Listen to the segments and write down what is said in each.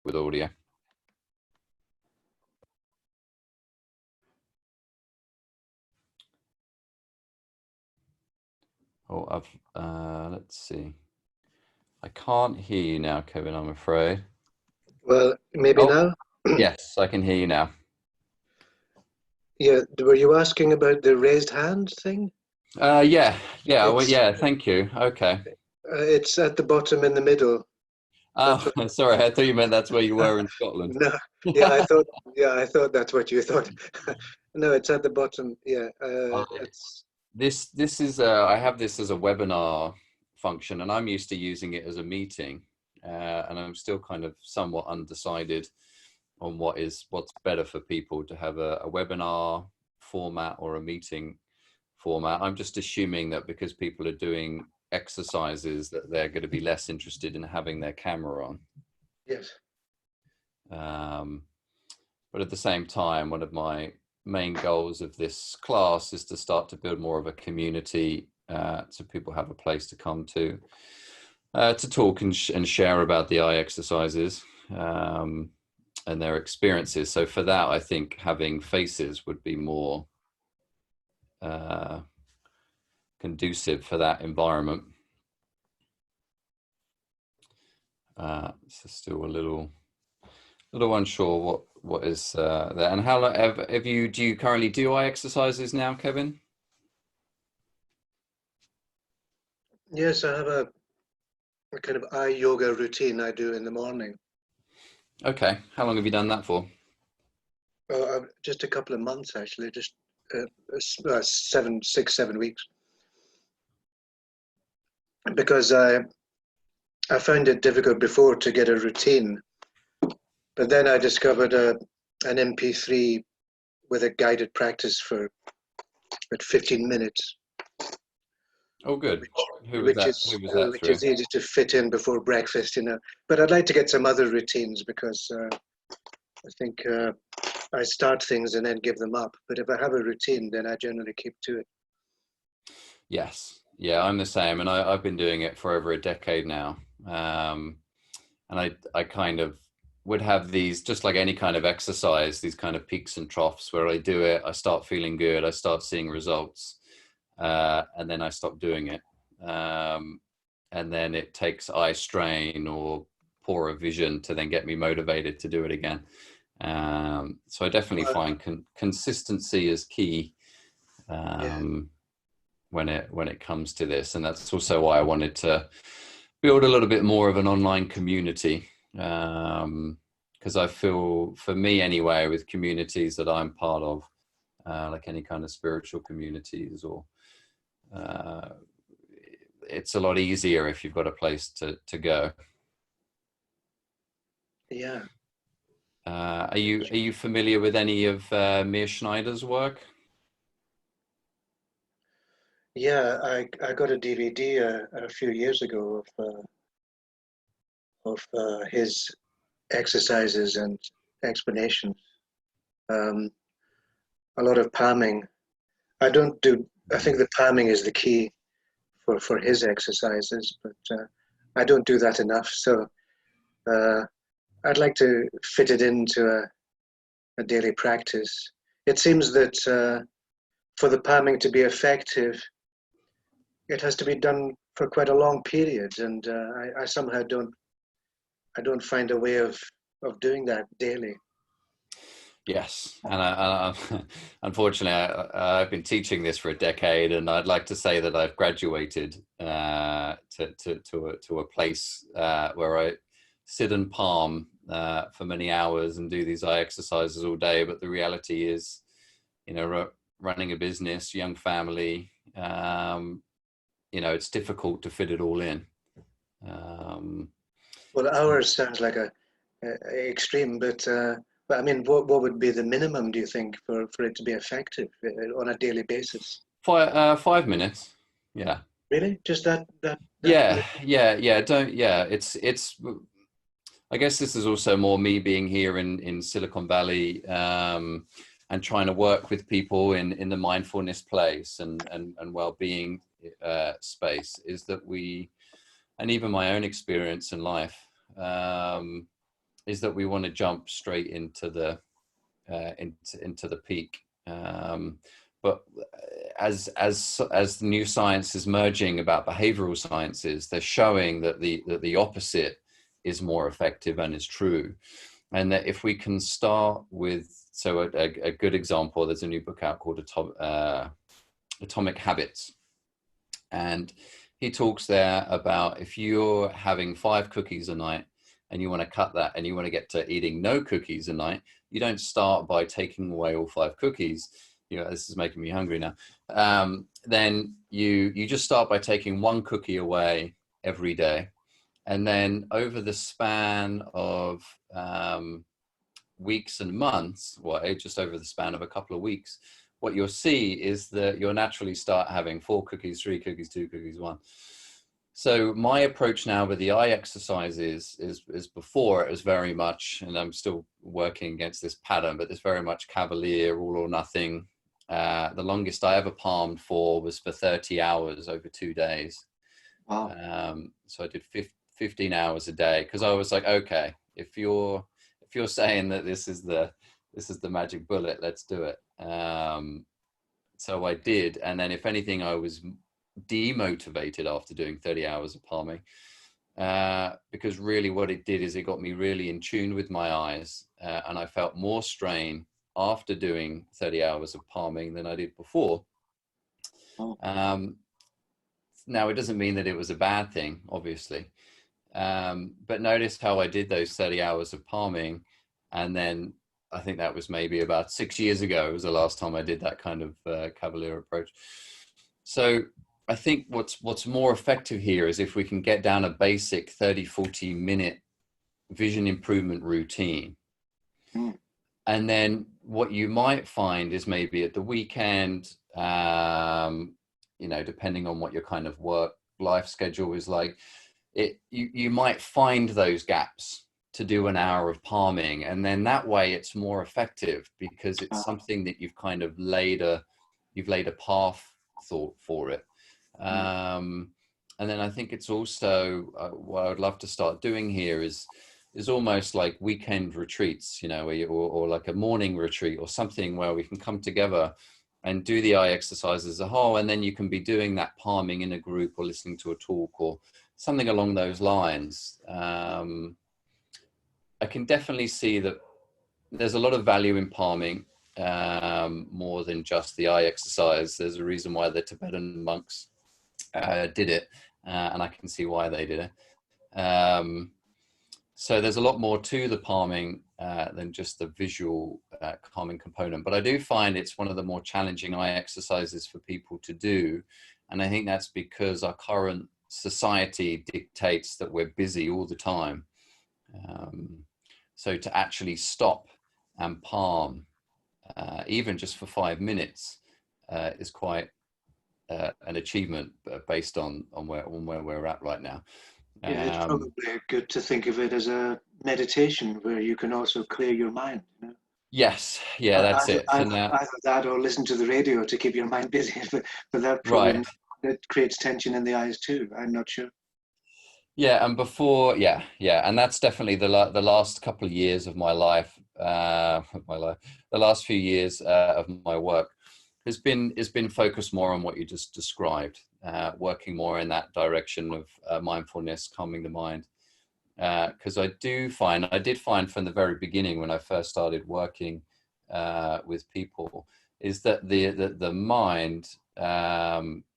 with audio. Oh, let's see. I can't hear you now, Kevin, I'm afraid. Well, maybe now? Yes, I can hear you now. Yeah, were you asking about the raised hand thing? Yeah, well, yeah, thank you. Okay. It's at the bottom in the middle. Oh, sorry, I thought you meant that's where you were in Scotland. No, I thought that's what you thought. No, it's at the bottom. Yeah, it's This is I have this as a webinar function, and I'm used to using it as a meeting, and I'm still kind of somewhat undecided on what's better for people to have a webinar format or a meeting format. I'm just assuming that because people are doing exercises that they're going to be less interested in having their camera on. yes. But at the same time, one of my main goals of this class is to start to build more of a community, so people have a place to come to talk and share about the eye exercises and their experiences. So for that, I think having faces would be more conducive for that environment. So still a little unsure what is there. And how long do you currently do eye exercises now, Kevin? Yes, I have a kind of eye yoga routine I do in the morning. Okay, how long have you done that for? Just a couple of months, actually, just 7 weeks. Because I found it difficult before to get a routine, but then I discovered an MP3 with a guided practice for about 15 minutes. Oh, good. Who was that which through? is easy to fit in before breakfast, you know. But I'd like to get some other routines because I think I start things and then give them up. But if I have a routine, then I generally keep to it. Yes. Yeah, I'm the same. And I've been doing it for over a decade now. And I kind of would have these, just like any kind of exercise, these kind of peaks and troughs where I do it, I start feeling good, I start seeing results, and then I stop doing it. And then it takes eye strain or poorer vision to then get me motivated to do it again. So I definitely find consistency is key when it comes to this, and that's also why I wanted to build a little bit more of an online community, because I feel, for me anyway, with communities that I'm part of, like any kind of spiritual communities, or it's a lot easier if you've got a place to go. Yeah. Are you familiar with any of Mir Schneider's work? Yeah, I got a DVD a few years ago of his exercises and explanations. A lot of palming. I don't do. I think the palming is the key for his exercises, but I don't do that enough. So I'd like to fit it into a daily practice. It seems that for the palming to be effective, it has to be done for quite a long period, and I somehow don't find a way of doing that daily. Yes, and unfortunately, I've been teaching this for a decade, and I'd like to say that I've graduated to a place where I sit and palm for many hours and do these eye exercises all day. But the reality is, you know, running a business, young family, you know, it's difficult to fit it all in. Well, hours sounds like a extreme, but I mean, what would be the minimum, do you think, for it to be effective on a daily basis? 5 minutes. Yeah. Really? Just that Yeah. It's I guess this is also more me being here in Silicon Valley, and trying to work with people in the mindfulness place and well-being space, is that and even my own experience in life, is that we want to jump straight into the into the peak. But as new science is merging about behavioral sciences, they're showing that the opposite is more effective and is true. And that if we can start with, so a good example, there's a new book out called Atomic Habits. And he talks there about if you're having 5 cookies a night and you want to cut that and you want to get to eating no cookies a night, you don't start by taking away all 5 cookies. You know, this is making me hungry now. Then you just start by taking 1 cookie away every day. And then over the span of weeks and months, well, just over the span of a couple of weeks, what you'll see is that you'll naturally start having 4 cookies, 3 cookies, 2 cookies, 1. So my approach now with the eye exercises is before it was very much, and I'm still working against this pattern, but it's very much cavalier, all or nothing. The longest I ever palmed for was for 30 hours over 2 days. Wow. So I did 15 hours a day, because I was like, okay, if you're saying that this is the magic bullet, let's do it. So I did, and then if anything, I was demotivated after doing 30 hours of palming, because really what it did is it got me really in tune with my eyes, and I felt more strain after doing 30 hours of palming than I did before. Now, it doesn't mean that it was a bad thing, obviously, but notice how I did those 30 hours of palming, and then I think that was maybe about 6 years ago was the last time I did that kind of cavalier approach. So I think what's more effective here is if we can get down a basic 30-40 minute vision improvement routine. And then what you might find is maybe at the weekend, you know, depending on what your kind of work life schedule is like, you might find those gaps to do an hour of palming, and then that way it's more effective because it's something that you've kind of laid a path thought for it. And then I think it's also what I would love to start doing here is almost like weekend retreats, you know, or like a morning retreat or something where we can come together and do the eye exercise as a whole, and then you can be doing that palming in a group or listening to a talk or something along those lines. I can definitely see that there's a lot of value in palming, more than just the eye exercise. There's a reason why the Tibetan monks did it, and I can see why they did it. So there's a lot more to the palming than just the visual calming component. But I do find it's one of the more challenging eye exercises for people to do. And I think that's because our current society dictates that we're busy all the time. So to actually stop and palm, even just for 5 minutes, is quite an achievement based on where we're at right now. Yeah, it's probably good to think of it as a meditation where you can also clear your mind. You know? Yes, yeah, that's it. So now, either that or listen to the radio to keep your mind busy, but that probably right. it creates tension in the eyes too. I'm not sure. Yeah, and before, yeah, and that's definitely the last couple of years of my life, the last few years of my work has been focused more on what you just described, working more in that direction of mindfulness, calming the mind. Because I did find from the very beginning when I first started working with people, is that the mind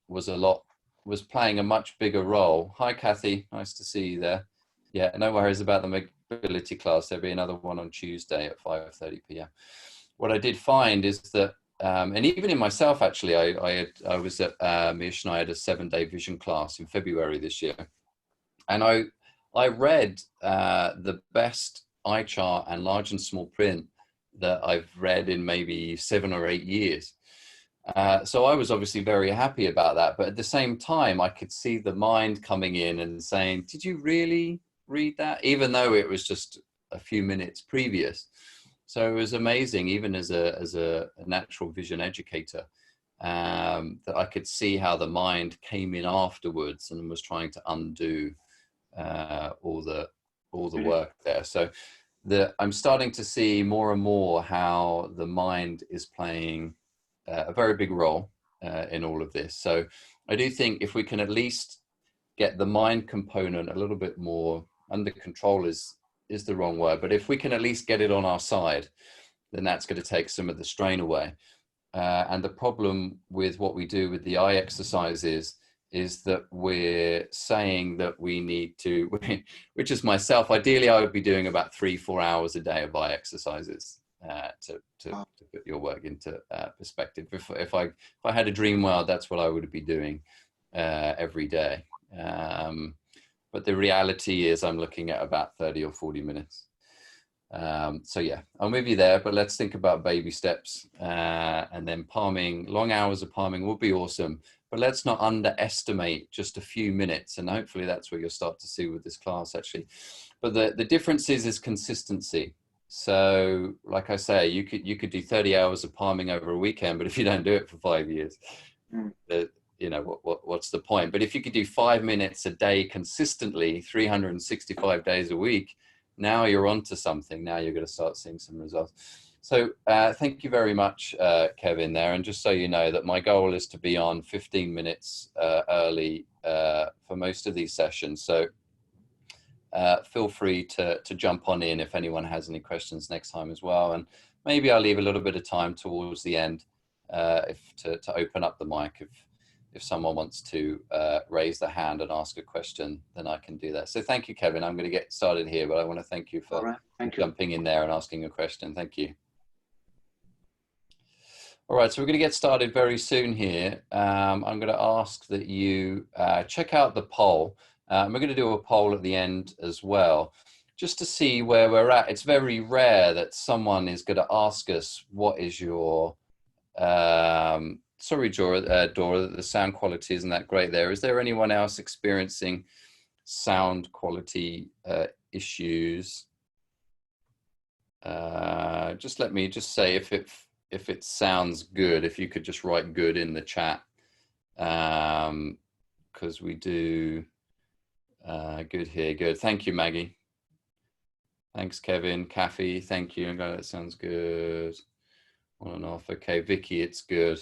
was playing a much bigger role. Hi, Kathy. Nice to see you there. Yeah, no worries about the mobility class. There'll be another one on Tuesday at 5:30 p.m. What I did find is that, and even in myself, actually, I was at Mish and I had a 7-day vision class in February this year. And I read the best eye chart and large and small print that I've read in maybe 7 or 8 years. So I was obviously very happy about that. But at the same time, I could see the mind coming in and saying, did you really read that? Even though it was just a few minutes previous. So it was amazing, even as a natural vision educator, that I could see how the mind came in afterwards and was trying to undo all the work there. So I'm starting to see more and more how the mind is playing a very big role in all of this. So I do think if we can at least get the mind component a little bit more under control is the wrong word, but if we can at least get it on our side, then that's going to take some of the strain away. And the problem with what we do with the eye exercises is that we're saying that we need to, which is myself, ideally I would be doing about 3-4 hours a day of eye exercises to put your work into perspective. If I had a dream world, that's what I would be doing every day. But the reality is I'm looking at about 30 or 40 minutes. So yeah, I'm with you there, but let's think about baby steps, and then palming. Long hours of palming will be awesome, but let's not underestimate just a few minutes, and hopefully that's what you'll start to see with this class actually. But the difference is consistency. So like I say, you could do 30 hours of palming over a weekend, but if you don't do it for 5 years, you know, what's the point? But if you could do 5 minutes a day consistently, 365 days a week, now you're onto something. Now you're going to start seeing some results. So thank you very much, Kevin, there. And just so you know that my goal is to be on 15 minutes early for most of these sessions. So feel free to jump on in if anyone has any questions next time as well. And maybe I'll leave a little bit of time towards the end to open up the mic if someone wants to raise their hand and ask a question, then I can do that. So thank you, Kevin. I'm going to get started here, but I want to thank you for jumping in there and asking a question. Thank you. All right, so we're going to get started very soon here. I'm going to ask that you check out the poll. We're going to do a poll at the end as well, just to see where we're at. It's very rare that someone is going to ask us, what is your... sorry, Dora, the sound quality isn't that great there. Is there anyone else experiencing sound quality issues? Just let me just say if it sounds good, if you could just write good in the chat, because we do good here. Good. Thank you, Maggie. Thanks, Kevin. Kathy, thank you. That sounds good. On and off. Okay, Vicky, it's good.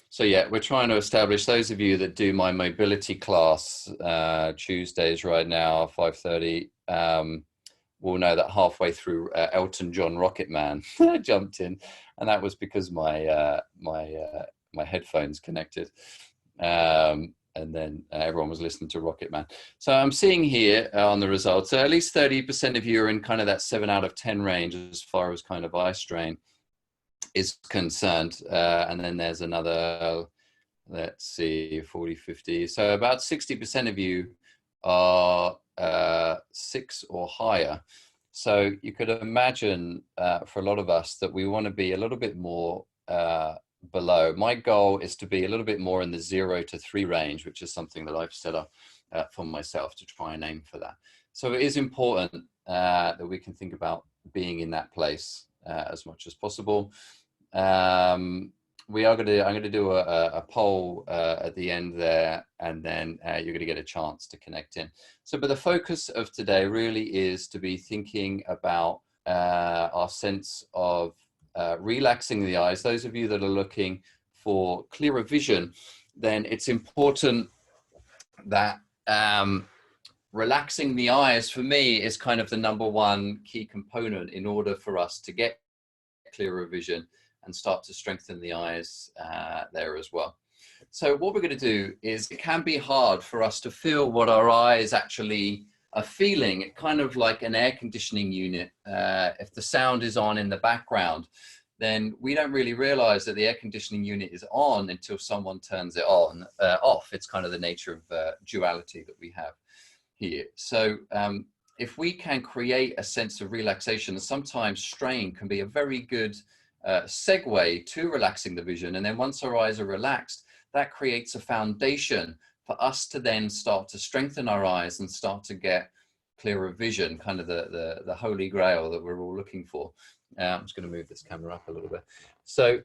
So yeah, we're trying to establish, those of you that do my mobility class Tuesdays right now, 5:30, will know that halfway through Elton John Rocket Man jumped in, and that was because my my headphones connected, and then everyone was listening to Rocket Man. So I'm seeing here on the results, so at least 30% of you are in kind of that 7 out of 10 range as far as kind of eye strain is concerned, and then there's another, let's see, 40, 50. So about 60% of you are 6 or higher. So you could imagine for a lot of us that we want to be a little bit more below. My goal is to be a little bit more in the 0 to 3 range, which is something that I've set up for myself to try and aim for that. So it is important that we can think about being in that place as much as possible. I'm going to do a poll at the end there, and then you're going to get a chance to connect in. So, but the focus of today really is to be thinking about our sense of relaxing the eyes. Those of you that are looking for clearer vision, then it's important that relaxing the eyes for me is kind of the #1 key component in order for us to get clearer vision and start to strengthen the eyes there as well. So what we're going to do is, it can be hard for us to feel what our eyes actually are feeling. It kind of like an air conditioning unit. If the sound is on in the background, then we don't really realize that the air conditioning unit is on until someone turns it off. It's kind of the nature of duality that we have here. So if we can create a sense of relaxation, and sometimes strain can be a very good segue to relaxing the vision. And then once our eyes are relaxed, that creates a foundation for us to then start to strengthen our eyes and start to get clearer vision, kind of the holy grail that we're all looking for. I'm just going to move this camera up a little bit. So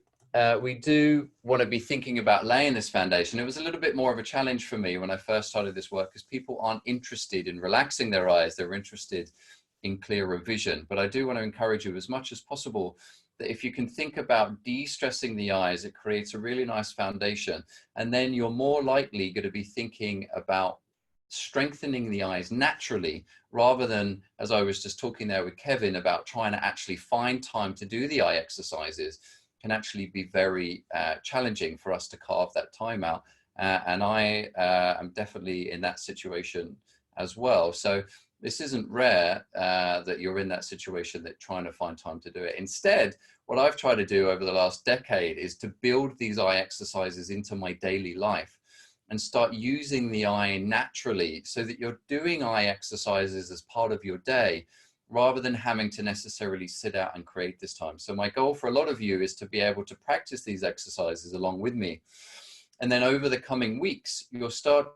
we do want to be thinking about laying this foundation. It was a little bit more of a challenge for me when I first started this work, because people aren't interested in relaxing their eyes. They're interested in clearer vision. But I do want to encourage you as much as possible that if you can think about de-stressing the eyes, it creates a really nice foundation. And then you're more likely going to be thinking about strengthening the eyes naturally, rather than, as I was just talking there with Kevin, about trying to actually find time to do the eye exercises. Can actually be very challenging for us to carve that time out. And I am definitely in that situation as well. So this isn't rare that you're in that situation, that trying to find time to do it. Instead, what I've tried to do over the last decade is to build these eye exercises into my daily life and start using the eye naturally, so that you're doing eye exercises as part of your day, rather than having to necessarily sit out and create this time. So my goal for a lot of you is to be able to practice these exercises along with me. And then over the coming weeks, you'll start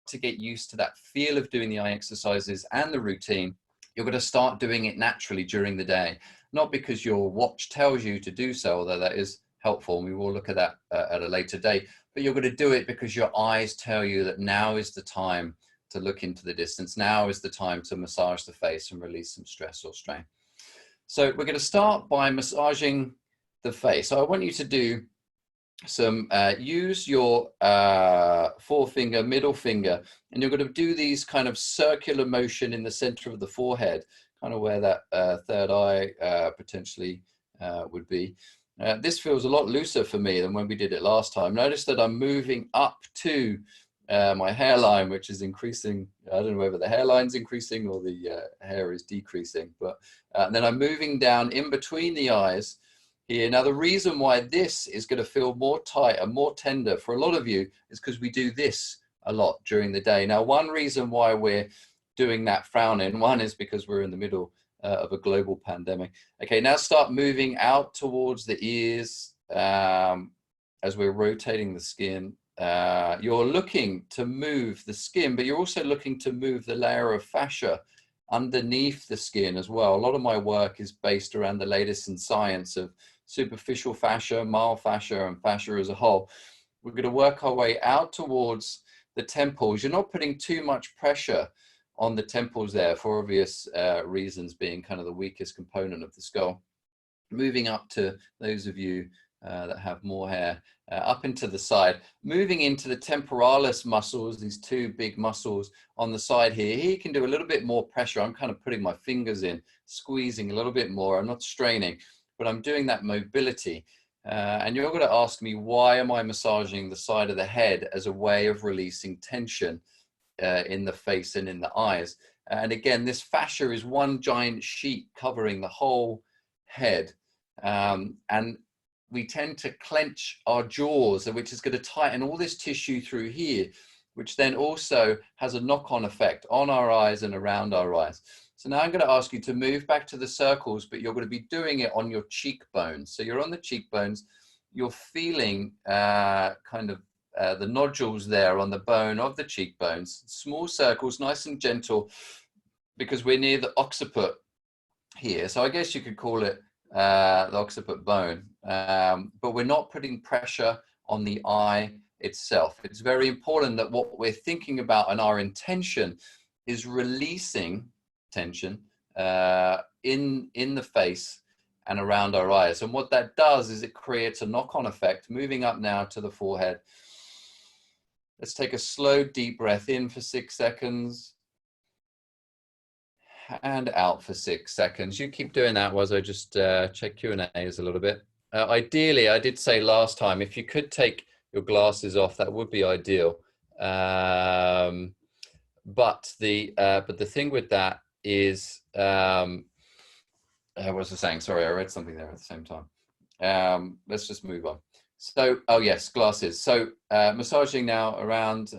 to get used to that feel of doing the eye exercises and the routine. You're going to start doing it naturally during the day, not because your watch tells you to do so, although that is helpful. And we will look at that at a later date, but you're going to do it because your eyes tell you that now is the time to look into the distance. Now is the time to massage the face and release some stress or strain. So we're going to start by massaging the face. So I want you to do some, use your forefinger, middle finger, and you're going to do these kind of circular motion in the center of the forehead, kind of where that third eye potentially would be. This feels a lot looser for me than when we did it last time. Notice that I'm moving up to my hairline, which is increasing. I don't know whether the hairline's increasing or the hair is decreasing, but then I'm moving down in between the eyes here. Now, the reason why this is going to feel more tight and more tender for a lot of you is because we do this a lot during the day. Now, one reason why we're doing that frowning, one is because we're in the middle of a global pandemic. Okay, now start moving out towards the ears as we're rotating the skin. You're looking to move the skin, but you're also looking to move the layer of fascia underneath the skin as well. A lot of my work is based around the latest in science of superficial fascia, mild fascia, and fascia as a whole. We're going to work our way out towards the temples. You're not putting too much pressure on the temples there, for obvious reasons, being kind of the weakest component of the skull. Moving up to those of you that have more hair, up into the side, moving into the temporalis muscles, these two big muscles on the side here. Here you can do a little bit more pressure. I'm kind of putting my fingers in, squeezing a little bit more. I'm not straining, but I'm doing that mobility. And you're going to ask me, why am I massaging the side of the head as a way of releasing tension in the face and in the eyes? And again, this fascia is one giant sheet covering the whole head. And we tend to clench our jaws, which is going to tighten all this tissue through here, which then also has a knock-on effect on our eyes and around our eyes. So now I'm going to ask you to move back to the circles, but you're going to be doing it on your cheekbones. So you're on the cheekbones, you're feeling kind of the nodules there on the bone of the cheekbones, small circles, nice and gentle, because we're near the occiput here. So I guess you could call it the occiput bone, but we're not putting pressure on the eye itself. It's very important that what we're thinking about and our intention is releasing tension in the face and around our eyes. And what that does is it creates a knock-on effect. Moving up now to the forehead. Let's take a slow, deep breath in for 6 seconds. And out for 6 seconds. You keep doing that while I just check Q&As a little bit. Ideally, I did say last time, if you could take your glasses off, that would be ideal. But the thing with that is, what was I saying? Sorry, I read something there at the same time. Let's just move on. So, oh yes, glasses. So massaging now around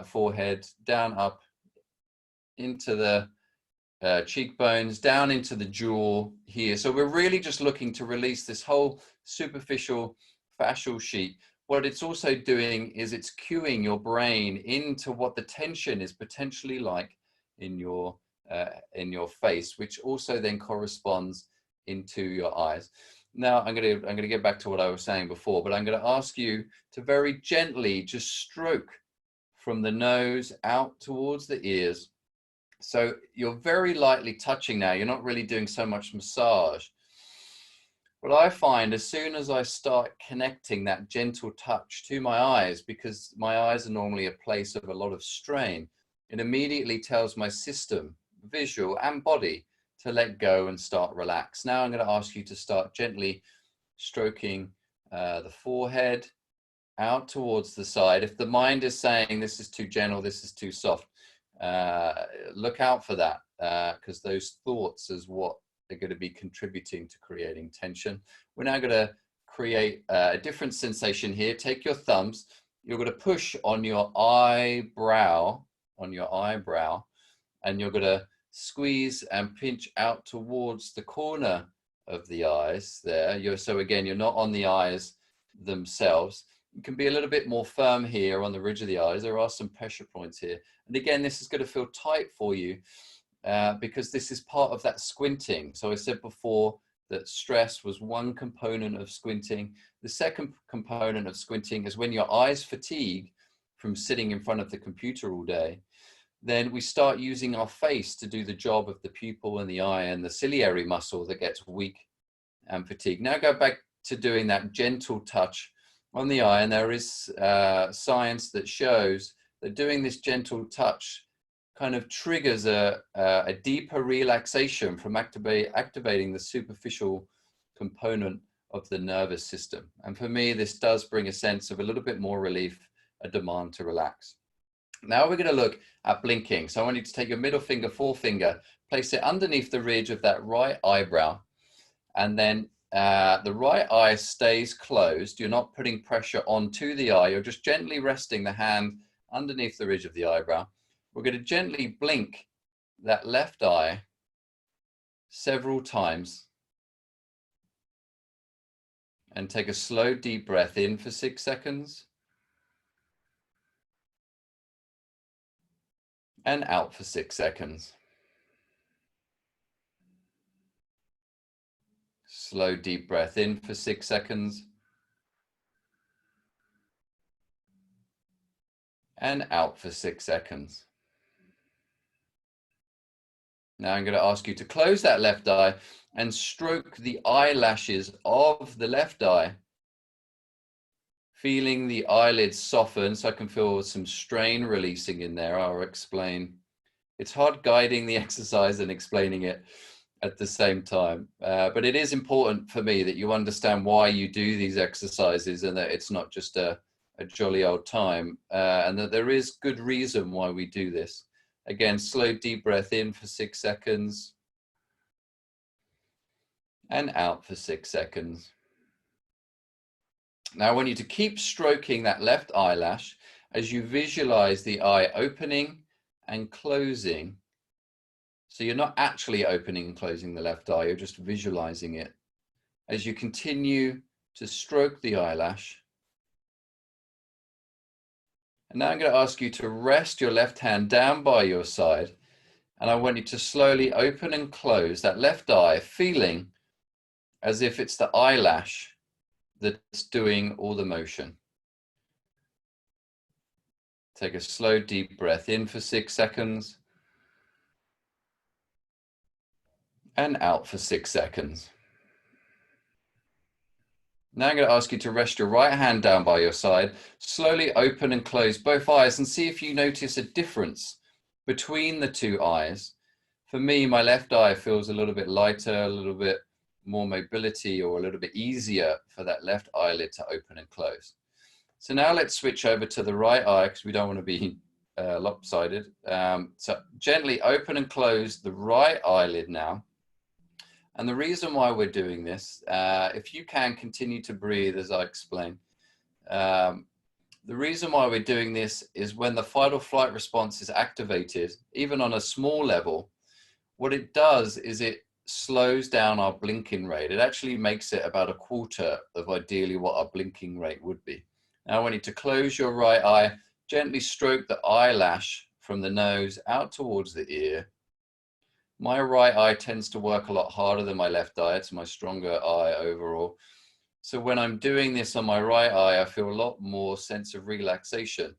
forehead, down, up into the cheekbones, down into the jaw here. So we're really just looking to release this whole superficial fascial sheet. What it's also doing is it's cueing your brain into what the tension is potentially like in your face, which also then corresponds into your eyes. Now I'm going to get back to what I was saying before, but I'm going to ask you to very gently just stroke from the nose out towards the ears, So you're very lightly touching now. You're not really doing so much massage. What I find as soon as I start connecting that gentle touch to my eyes, because my eyes are normally a place of a lot of strain, it immediately tells my system, visual and body, to let go and start relax. Now I'm going to ask you to start gently stroking the forehead out towards the side. If the mind is saying this is too gentle, this is too soft, look out for that, because those thoughts is what they're going to be contributing to creating tension. We're now going to create a different sensation here. Take your thumbs, you're going to push on your eyebrow, and you're going to squeeze and pinch out towards the corner of the eyes there. So again, you're not on the eyes themselves. You can be a little bit more firm here on the ridge of the eyes. There are some pressure points here. And again, this is going to feel tight for you because this is part of that squinting. So I said before that stress was one component of squinting. The second component of squinting is when your eyes fatigue from sitting in front of the computer all day, then we start using our face to do the job of the pupil and the eye and the ciliary muscle that gets weak and fatigued. Now go back to doing that gentle touch on the eye, and there is science that shows that doing this gentle touch kind of triggers a deeper relaxation from activating the superficial component of the nervous system. And for me, this does bring a sense of a little bit more relief, a demand to relax. Now we're going to look at blinking. So I want you to take your middle finger, forefinger, place it underneath the ridge of that right eyebrow, and then the right eye stays closed. You're not putting pressure onto the eye. You're just gently resting the hand underneath the ridge of the eyebrow. We're going to gently blink that left eye several times and take a slow, deep breath in for 6 seconds and out for 6 seconds. Slow, deep breath in for 6 seconds and out for 6 seconds. Now I'm going to ask you to close that left eye and stroke the eyelashes of the left eye, feeling the eyelids soften, so I can feel some strain releasing in there. I'll explain. It's hard guiding the exercise and explaining it at the same time, but it is important for me that you understand why you do these exercises and that it's not just a jolly old time, and that there is good reason why we do this. Again, slow, deep breath in for 6 seconds and out for 6 seconds. Now I want you to keep stroking that left eyelash as you visualize the eye opening and closing. So you're not actually opening and closing the left eye, you're just visualizing it. As you continue to stroke the eyelash. And now I'm going to ask you to rest your left hand down by your side. And I want you to slowly open and close that left eye, feeling as if it's the eyelash that's doing all the motion. Take a slow, deep breath in for 6 seconds and out for 6 seconds. Now I'm going to ask you to rest your right hand down by your side, slowly open and close both eyes and see if you notice a difference between the two eyes. For me, my left eye feels a little bit lighter, a little bit more mobility, or a little bit easier for that left eyelid to open and close. So now let's switch over to the right eye because we don't want to be lopsided. So gently open and close the right eyelid now. And the reason why we're doing this, if you can continue to breathe as I explain, the reason why we're doing this is when the fight or flight response is activated, even on a small level, what it does is it slows down our blinking rate. It actually makes it about a quarter of ideally what our blinking rate would be. Now I want you to close your right eye, gently stroke the eyelash from the nose out towards the ear. My right eye tends to work a lot harder than my left eye. It's my stronger eye overall. So when I'm doing this on my right eye, I feel a lot more sense of relaxation.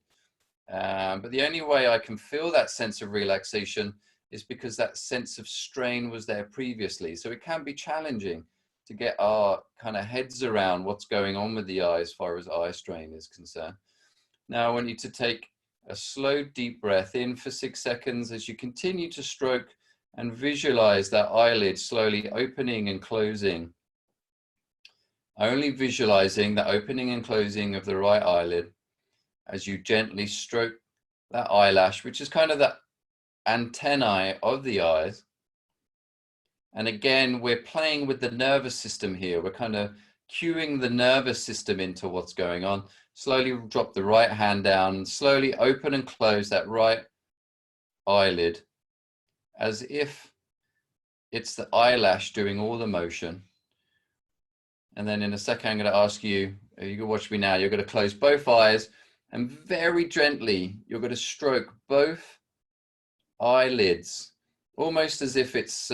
But the only way I can feel that sense of relaxation is because that sense of strain was there previously. So it can be challenging to get our kind of heads around what's going on with the eye as far as eye strain is concerned. Now I want you to take a slow deep breath in for 6 seconds as you continue to stroke and visualize that eyelid slowly opening and closing. Only visualizing the opening and closing of the right eyelid as you gently stroke that eyelash, which is kind of the antennae of the eyes. And again, we're playing with the nervous system here. We're kind of cueing the nervous system into what's going on. Slowly drop the right hand down and slowly open and close that right eyelid as if it's the eyelash doing all the motion. And then in a second, I'm going to ask you, you can watch me now, you're going to close both eyes and very gently, you're going to stroke both eyelids, almost as if it's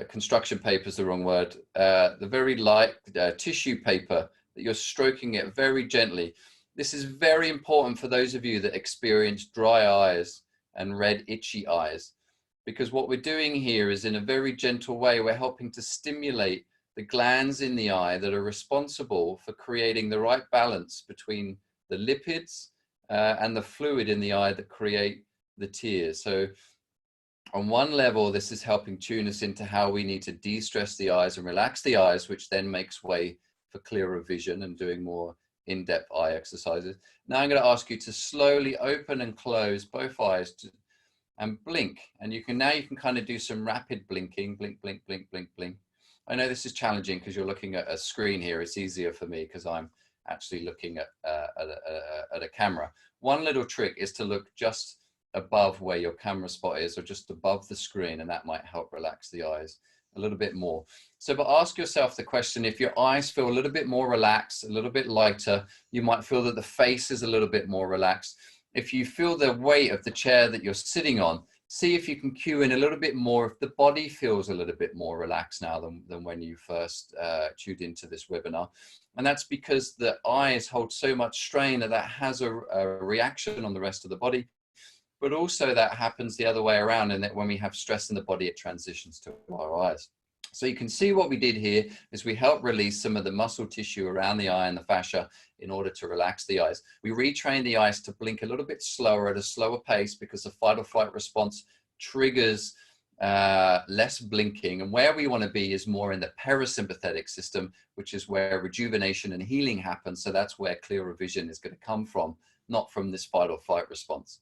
construction paper is the wrong word, the very light tissue paper, that you're stroking it very gently. This is very important for those of you that experience dry eyes and red itchy eyes, because what we're doing here is in a very gentle way, we're helping to stimulate the glands in the eye that are responsible for creating the right balance between the lipids and the fluid in the eye that create the tears. So on one level, this is helping tune us into how we need to de-stress the eyes and relax the eyes, which then makes way for clearer vision and doing more in-depth eye exercises. Now I'm going to ask you to slowly open and close both eyes and blink. And you can kind of do some rapid blinking, blink, blink, blink, blink, blink. I know this is challenging because you're looking at a screen here. It's easier for me because I'm actually looking at a camera. One little trick is to look just above where your camera spot is, or just above the screen, and that might help relax the eyes a little bit more. So, but ask yourself the question, if your eyes feel a little bit more relaxed, a little bit lighter, you might feel that the face is a little bit more relaxed. If you feel the weight of the chair that you're sitting on, see if you can cue in a little bit more if the body feels a little bit more relaxed now than when you first tuned into this webinar. And that's because the eyes hold so much strain that that has a reaction on the rest of the body. But also that happens the other way around, and that when we have stress in the body, it transitions to our eyes. So you can see what we did here is we help release some of the muscle tissue around the eye and the fascia in order to relax the eyes. We retrain the eyes to blink a little bit slower at a slower pace because the fight or flight response triggers less blinking. And where we want to be is more in the parasympathetic system, which is where rejuvenation and healing happens. So that's where clearer vision is going to come from, not from this fight or flight response.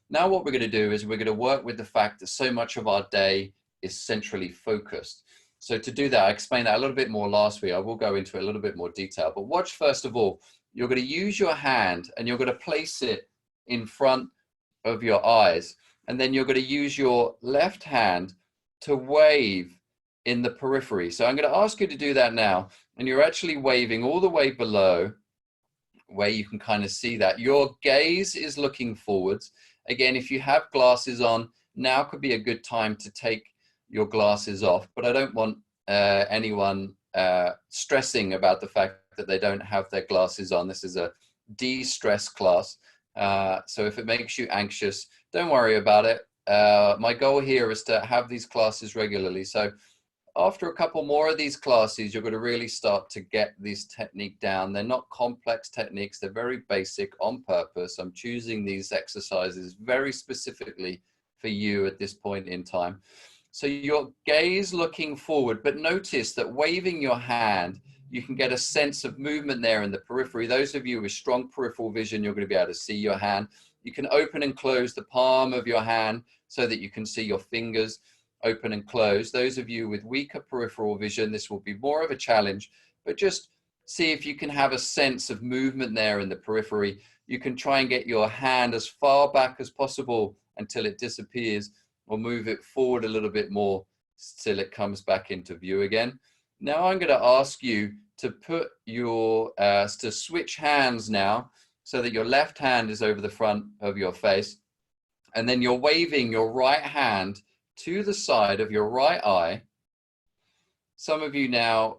Now what we're going to do is we're going to work with the fact that so much of our day is centrally focused. So to do that, I explained that a little bit more last week. I will go into a little bit more detail, but watch first of all, you're going to use your hand and you're going to place it in front of your eyes. And then you're going to use your left hand to wave in the periphery. So I'm going to ask you to do that now. And you're actually waving all the way below where you can kind of see that. Your gaze is looking forwards. Again, if you have glasses on, now could be a good time to take your glasses off, but I don't want anyone stressing about the fact that they don't have their glasses on. This is a de-stress class. So if it makes you anxious, don't worry about it. My goal here is to have these classes regularly. So after a couple more of these classes, you're going to really start to get this technique down. They're not complex techniques. They're very basic on purpose. I'm choosing these exercises very specifically for you at this point in time. So your gaze looking forward, but notice that waving your hand, you can get a sense of movement there in the periphery. Those of you with strong peripheral vision, you're going to be able to see your hand. You can open and close the palm of your hand so that you can see your fingers open and close. Those of you with weaker peripheral vision, this will be more of a challenge, but just see if you can have a sense of movement there in the periphery. You can try and get your hand as far back as possible until it disappears, or move it forward a little bit more till it comes back into view again. Now I'm going to ask you to put your, to switch hands now so that your left hand is over the front of your face. And then you're waving your right hand to the side of your right eye some of you now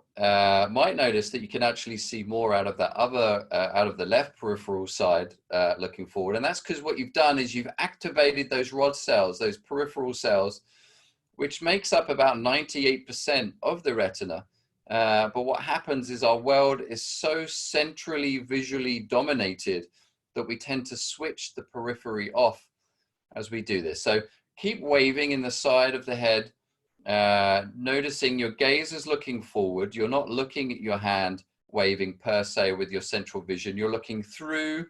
might notice that you can actually see more out of that other, out of the left peripheral side looking forward. And that's because what you've done is you've activated those rod cells, those peripheral cells, which makes up about 98% of the retina. But what happens is our world is so centrally visually dominated that we tend to switch the periphery off as we do this. So keep waving in the side of the head, noticing your gaze is looking forward. You're not looking at your hand waving per se with your central vision. You're looking through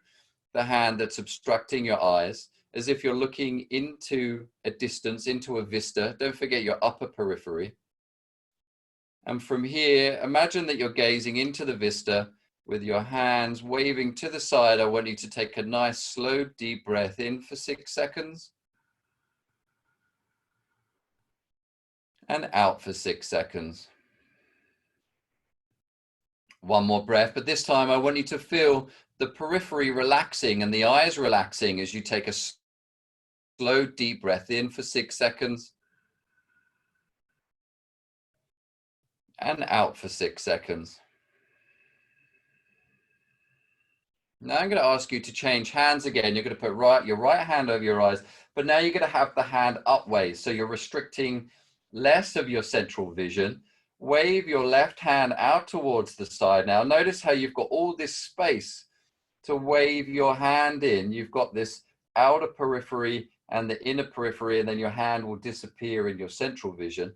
the hand that's obstructing your eyes, as if you're looking into a distance, into a vista. Don't forget your upper periphery. And from here, imagine that you're gazing into the vista with your hands waving to the side. I want you to take a nice, slow, deep breath in for 6 seconds. And out for 6 seconds. One more breath, but this time I want you to feel the periphery relaxing and the eyes relaxing as you take a slow, deep breath in for 6 seconds. And out for 6 seconds. Now I'm going to ask you to change hands again. You're going to put your right hand over your eyes, but now you're going to have the hand upways. So you're restricting less of your central vision. Wave your left hand out towards the side. Now notice how you've got all this space to wave your hand in. You've got this outer periphery and the inner periphery, and then your hand will disappear in your central vision.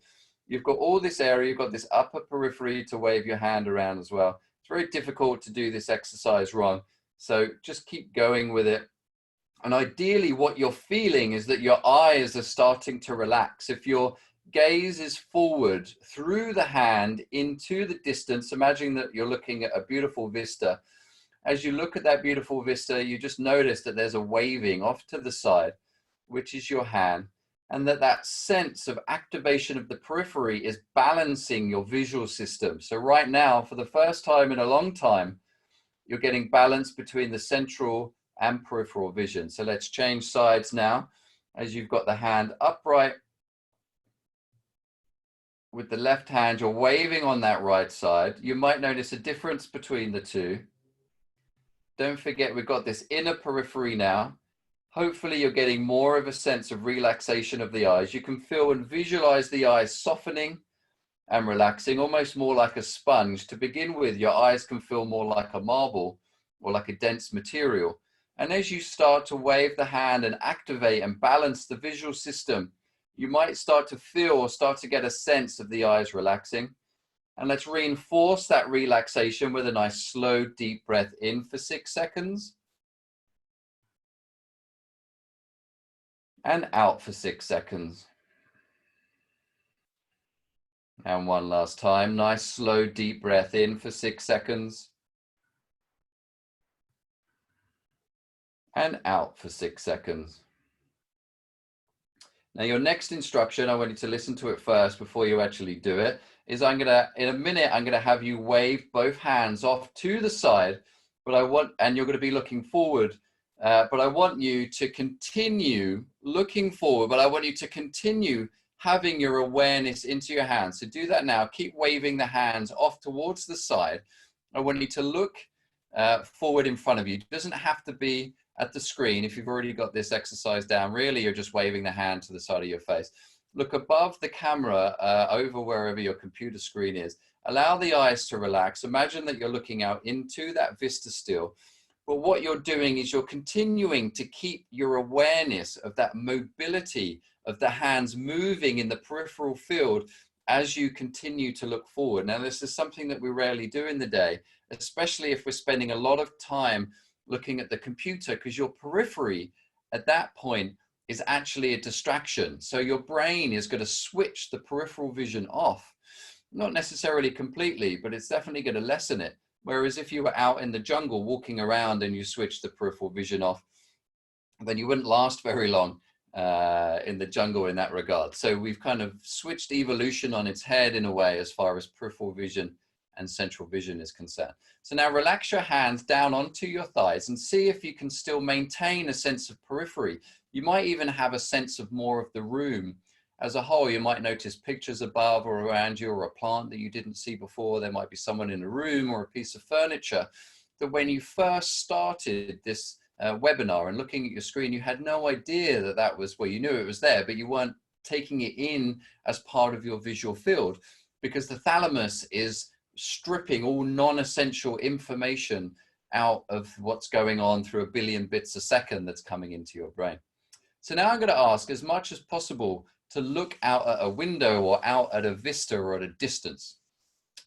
You've got all this area, you've got this upper periphery to wave your hand around as well. It's very difficult to do this exercise wrong. So just keep going with it. And ideally what you're feeling is that your eyes are starting to relax. If your gaze is forward through the hand into the distance, imagine that you're looking at a beautiful vista. As you look at that beautiful vista, you just notice that there's a waving off to the side, which is your hand, and that sense of activation of the periphery is balancing your visual system. So right now, for the first time in a long time, you're getting balance between the central and peripheral vision. So let's change sides now. As you've got the hand upright, with the left hand, you're waving on that right side. You might notice a difference between the two. Don't forget, we've got this inner periphery now. Hopefully you're getting more of a sense of relaxation of the eyes. You can feel and visualize the eyes softening and relaxing, almost more like a sponge. To begin with, your eyes can feel more like a marble or like a dense material. And as you start to wave the hand and activate and balance the visual system, you might start to feel or start to get a sense of the eyes relaxing. And let's reinforce that relaxation with a nice slow, deep breath in for 6 seconds. And out for 6 seconds. And one last time, nice, slow, deep breath in for 6 seconds. And out for 6 seconds. Now your next instruction, I want you to listen to it first before you actually do it, is in a minute, I'm gonna have you wave both hands off to the side, and you're gonna be looking forward, but I want you to continue looking forward, but I want you to continue having your awareness into your hands. So do that now. Keep waving the hands off towards the side. I want you to look forward in front of you. It doesn't have to be at the screen. If you've already got this exercise down, really you're just waving the hand to the side of your face. Look above the camera, over wherever your computer screen is. Allow the eyes to relax. Imagine that you're looking out into that vista still. But what you're doing is you're continuing to keep your awareness of that mobility of the hands moving in the peripheral field as you continue to look forward. Now, this is something that we rarely do in the day, especially if we're spending a lot of time looking at the computer, because your periphery at that point is actually a distraction. So your brain is going to switch the peripheral vision off, not necessarily completely, but it's definitely going to lessen it. Whereas if you were out in the jungle walking around and you switch the peripheral vision off, then you wouldn't last very long in the jungle in that regard. So we've kind of switched evolution on its head in a way as far as peripheral vision and central vision is concerned. So now relax your hands down onto your thighs and see if you can still maintain a sense of periphery. You might even have a sense of more of the room as a whole, you might notice pictures above or around you, or a plant that you didn't see before. There might be someone in a room or a piece of furniture that when you first started this webinar and looking at your screen, you had no idea that that was, well, you knew it was there, but you weren't taking it in as part of your visual field, because the thalamus is stripping all non-essential information out of what's going on through a billion bits a second that's coming into your brain. So now I'm going to ask, as much as possible, to look out at a window or out at a vista or at a distance.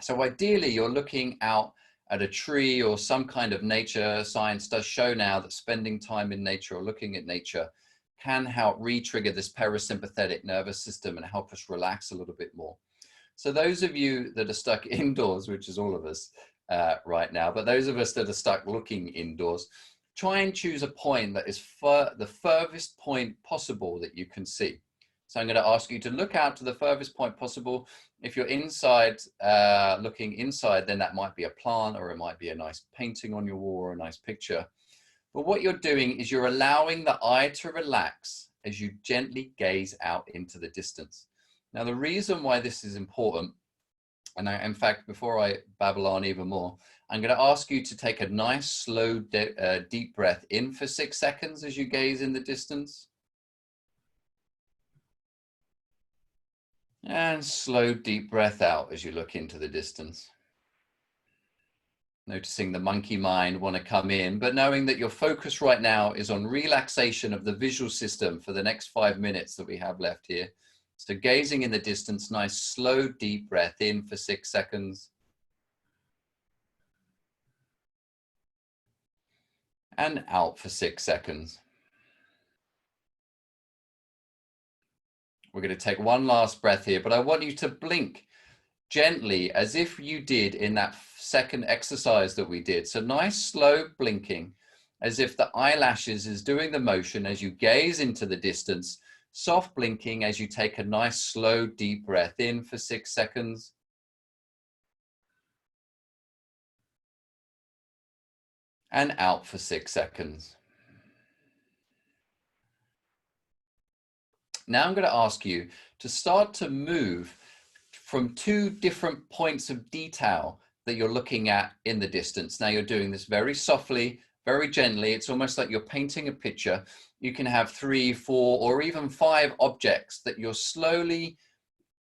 So ideally, you're looking out at a tree or some kind of nature. Science does show now that spending time in nature or looking at nature can help re-trigger this parasympathetic nervous system and help us relax a little bit more. So those of you that are stuck indoors, which is all of us right now, but those of us that are stuck looking indoors, try and choose a point that is the furthest point possible that you can see. So I'm going to ask you to look out to the furthest point possible. If you're inside, looking inside, then that might be a plant, or it might be a nice painting on your wall or a nice picture. But what you're doing is you're allowing the eye to relax as you gently gaze out into the distance. Now, the reason why this is important, and in fact, before I babble on even more, I'm going to ask you to take a nice, slow, deep breath in for 6 seconds as you gaze in the distance. And slow, deep breath out as you look into the distance. Noticing the monkey mind want to come in, but knowing that your focus right now is on relaxation of the visual system for the next 5 minutes that we have left here. So gazing in the distance, nice, slow, deep breath in for 6 seconds. And out for 6 seconds. We're going to take one last breath here, but I want you to blink gently as if you did in that second exercise that we did. So nice, slow blinking, as if the eyelashes is doing the motion as you gaze into the distance. Soft blinking as you take a nice, slow, deep breath in for 6 seconds. And out for 6 seconds. Now I'm going to ask you to start to move from 2 different points of detail that you're looking at in the distance. Now you're doing this very softly, very gently. It's almost like you're painting a picture. You can have 3, 4, or even 5 objects that you're slowly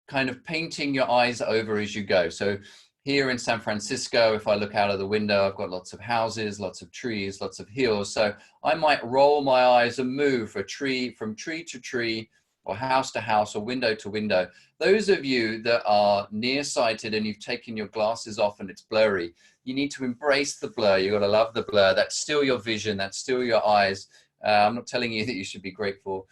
kind of painting your eyes over as you go. So here in San Francisco, if I look out of the window, I've got lots of houses, lots of trees, lots of hills. So I might roll my eyes and move from tree to tree, or house to house, or window to window. Those of you that are nearsighted and you've taken your glasses off and it's blurry, you need to embrace the blur. You've got to love the blur. That's still your vision. That's still your eyes. I'm not telling you that you should be grateful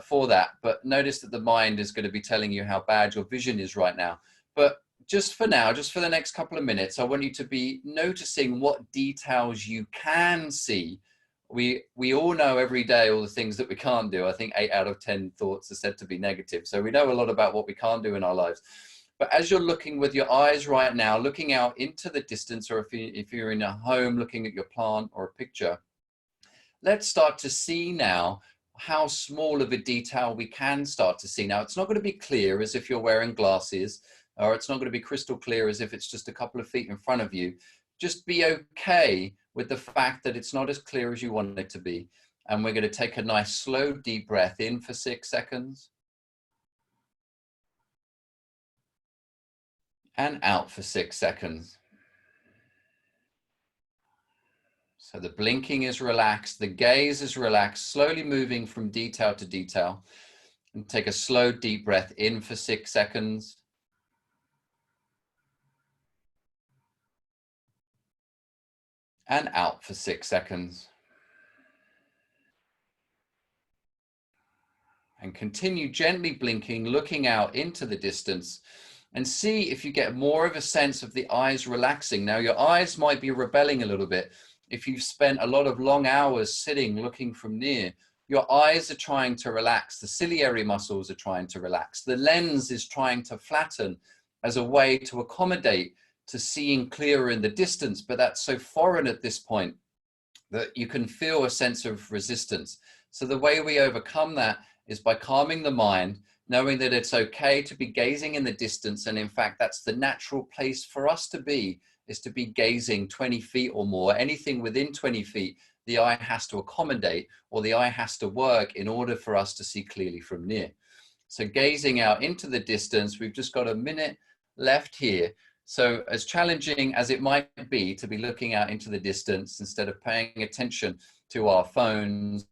for that, but notice that the mind is going to be telling you how bad your vision is right now. But just for now, just for the next couple of minutes, I want you to be noticing what details you can see. We all know every day all the things that we can't do. I think 8 out of 10 thoughts are said to be negative. So we know a lot about what we can't do in our lives. But as you're looking with your eyes right now, looking out into the distance, or if you're in a home looking at your plant or a picture, let's start to see now how small of a detail we can start to see. Now, it's not going to be clear as if you're wearing glasses, or it's not going to be crystal clear as if it's just a couple of feet in front of you. Just be okay with the fact that it's not as clear as you want it to be. And we're going to take a nice, slow, deep breath in for 6 seconds. And out for 6 seconds. So the blinking is relaxed, the gaze is relaxed, slowly moving from detail to detail. And take a slow, deep breath in for 6 seconds. And out for 6 seconds. And continue gently blinking, looking out into the distance, and see if you get more of a sense of the eyes relaxing. Now, your eyes might be rebelling a little bit. If you've spent a lot of long hours sitting, looking from near, your eyes are trying to relax. The ciliary muscles are trying to relax. The lens is trying to flatten as a way to accommodate to seeing clearer in the distance, but that's so foreign at this point that you can feel a sense of resistance. So the way we overcome that is by calming the mind, knowing that it's okay to be gazing in the distance. And in fact, that's the natural place for us to be, is to be gazing 20 feet or more. Anything within 20 feet, the eye has to accommodate, or the eye has to work in order for us to see clearly from near. So gazing out into the distance, we've just got a minute left here. So as challenging as it might be to be looking out into the distance instead of paying attention to our phones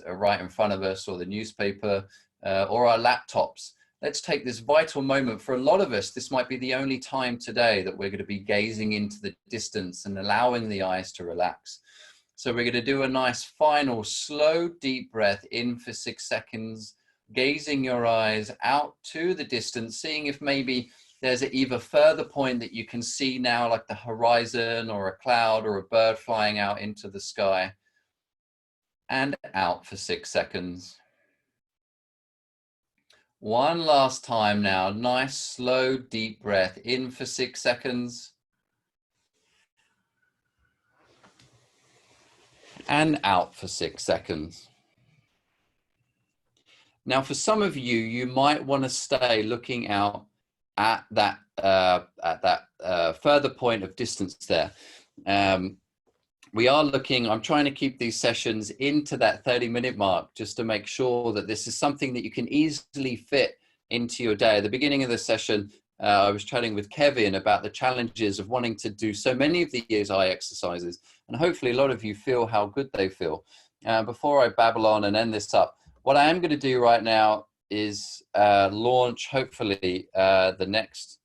right in front of us, or the newspaper, or our laptops, let's take this vital moment. For a lot of us, this might be the only time today that we're going to be gazing into the distance and allowing the eyes to relax. So we're going to do a nice final slow deep breath in for 6 seconds, gazing your eyes out to the distance, seeing if maybe there's an even further point that you can see now, like the horizon or a cloud or a bird flying out into the sky. And out for 6 seconds. One last time now, nice slow deep breath in for 6 seconds. And out for 6 seconds. Now, for some of you, you might want to stay looking out at that further point of distance there. We are looking, I'm trying to keep these sessions into that 30-minute mark, just to make sure that this is something that you can easily fit into your day. At the beginning of the session, I was chatting with Kevin about the challenges of wanting to do so many of these eye exercises, and hopefully a lot of you feel how good they feel. Before I babble on and end this up, what I am going to do right now is launch, hopefully, the next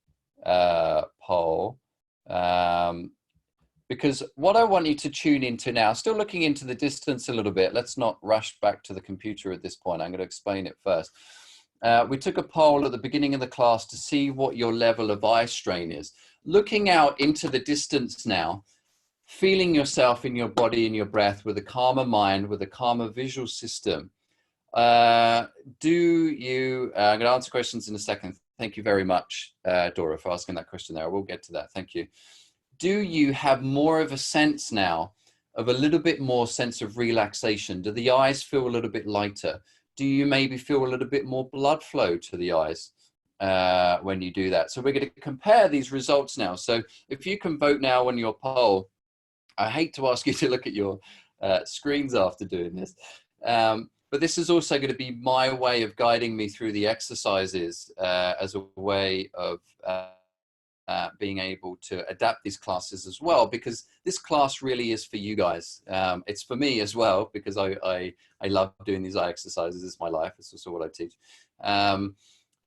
poll. Because what I want you to tune into now, still looking into the distance a little bit, let's not rush back to the computer at this point. I'm going to explain it first. We took a poll at the beginning of the class to see what your level of eye strain is. Looking out into the distance now, feeling yourself in your body and your breath with a calmer mind, with a calmer visual system. I'm going to answer questions in a second. Thank you very much, Dora, for asking that question there. I will get to that. Thank you. Do you have more of a sense now of a little bit more sense of relaxation? Do the eyes feel a little bit lighter? Do you maybe feel a little bit more blood flow to the eyes when you do that? So we're going to compare these results now. So if you can vote now on your poll, I hate to ask you to look at your screens after doing this, but this is also going to be my way of guiding me through the exercises as a way of being able to adapt these classes as well, because this class really is for you guys. It's for me as well, because I love doing these eye exercises. It's my life. It's also what I teach.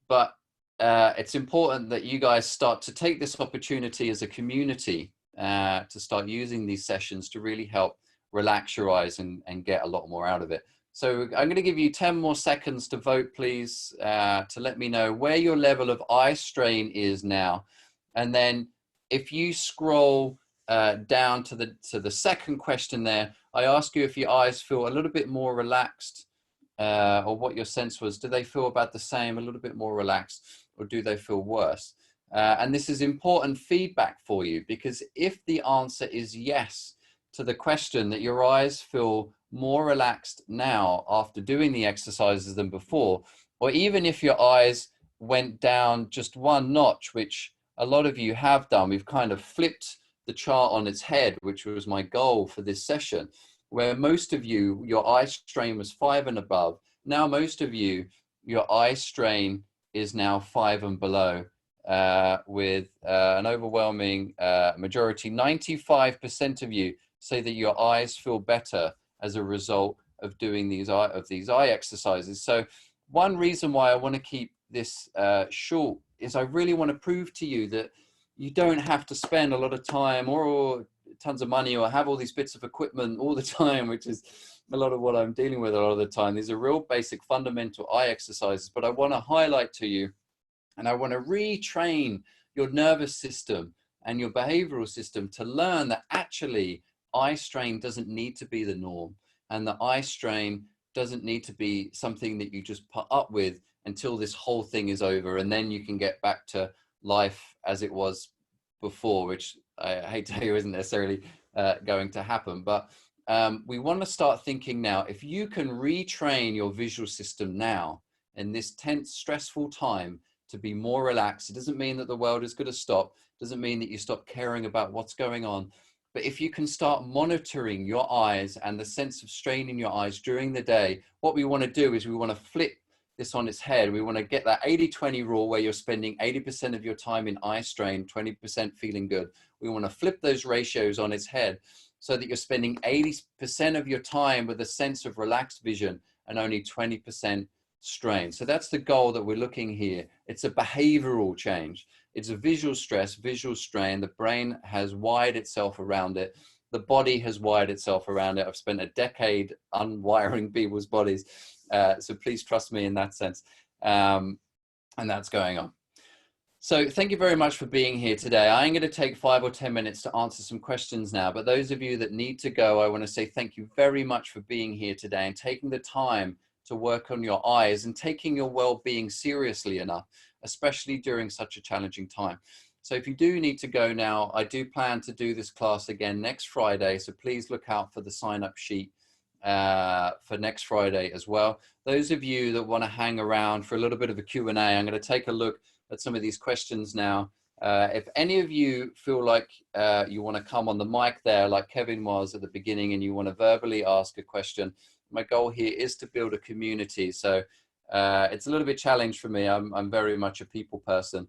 But it's important that you guys start to take this opportunity as a community to start using these sessions to really help relax your eyes and get a lot more out of it. So I'm going to give you 10 more seconds to vote, please, to let me know where your level of eye strain is now. And then if you scroll down to the second question there, I ask you if your eyes feel a little bit more relaxed, or what your sense was. Do they feel about the same, a little bit more relaxed, or do they feel worse? And this is important feedback for you, because if the answer is yes to the question, that your eyes feel more relaxed now after doing the exercises than before, or even if your eyes went down just one notch, which a lot of you have done, we've kind of flipped the chart on its head, which was my goal for this session, where most of you, your eye strain was 5 and above. Now, most of you, your eye strain is now 5 and below, with an overwhelming majority, 95% of you say that your eyes feel better as a result of doing these eye exercises. So one reason why I want to keep this short is I really want to prove to you that you don't have to spend a lot of time or tons of money or have all these bits of equipment all the time, which is a lot of what I'm dealing with a lot of the time. These are real basic fundamental eye exercises, but I want to highlight to you, and I want to retrain your nervous system and your behavioral system to learn that actually eye strain doesn't need to be the norm, and the eye strain doesn't need to be something that you just put up with until this whole thing is over, and then you can get back to life as it was before, which I hate to tell you isn't necessarily going to happen. But we want to start thinking now, if you can retrain your visual system now, in this tense, stressful time to be more relaxed. It doesn't mean that the world is going to stop. It doesn't mean that you stop caring about what's going on. But if you can start monitoring your eyes and the sense of strain in your eyes during the day, what we want to do is we want to flip this on its head. We want to get that 80-20 rule where you're spending 80% of your time in eye strain, 20% feeling good. We want to flip those ratios on its head so that you're spending 80% of your time with a sense of relaxed vision and only 20% strain. So that's the goal that we're looking here. It's a behavioral change. It's a visual stress, visual strain. The brain has wired itself around it. The body has wired itself around it. I've spent a decade unwiring people's bodies. So please trust me in that sense. And that's going on. So thank you very much for being here today. I'm going to take 5 or 10 minutes to answer some questions now, but those of you that need to go, I want to say thank you very much for being here today and taking the time to work on your eyes and taking your well-being seriously enough, especially during such a challenging time. So if you do need to go now, I do plan to do this class again next Friday, so please look out for the sign-up sheet for next Friday as well. Those of you that want to hang around for a little bit of a Q&A, I'm going to take a look at some of these questions now. If any of you feel like you want to come on the mic there, like Kevin was at the beginning, and you want to verbally ask a question, my goal here is to build a community. So it's a little bit challenged for me. I'm very much a people person.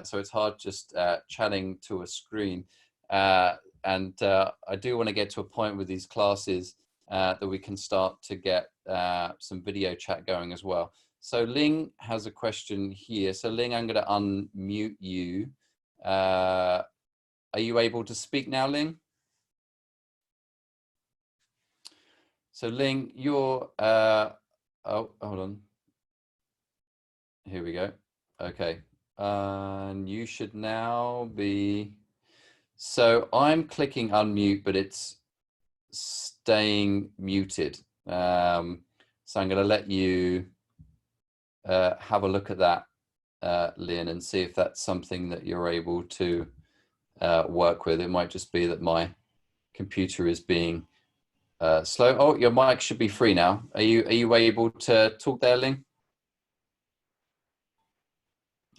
So it's hard just chatting to a screen. And I do want to get to a point with these classes that we can start to get some video chat going as well. So Ling has a question here. So Ling, I'm going to unmute you. Are you able to speak now, Ling? So Ling, you're, oh, hold on. Here we go. Okay. And you should now be, so I'm clicking unmute, but it's staying muted. So I'm going to let you have a look at that, Lynn, and see if that's something that you're able to work with. It might just be that my computer is being slow. Oh, your mic should be free now. Are you able to talk there, Lynn?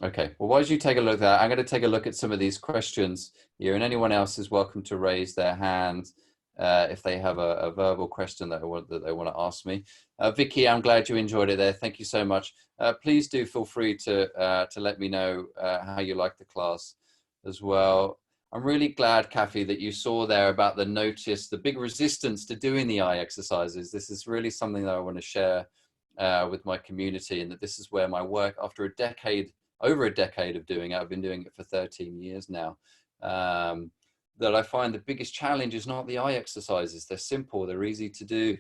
Okay, well, why don't you take a look at that? I'm going to take a look at some of these questions here, and anyone else is welcome to raise their hand if they have a verbal question that they want to ask me. Vicky, I'm glad you enjoyed it there. Thank you so much. Please do feel free to let me know how you like the class as well. I'm really glad, Kathy, that you saw there about the big resistance to doing the eye exercises. This is really something that I want to share with my community, and that this is where my work, after over a decade of doing it, I've been doing it for 13 years now, that I find the biggest challenge is not the eye exercises. They're simple, they're easy to do.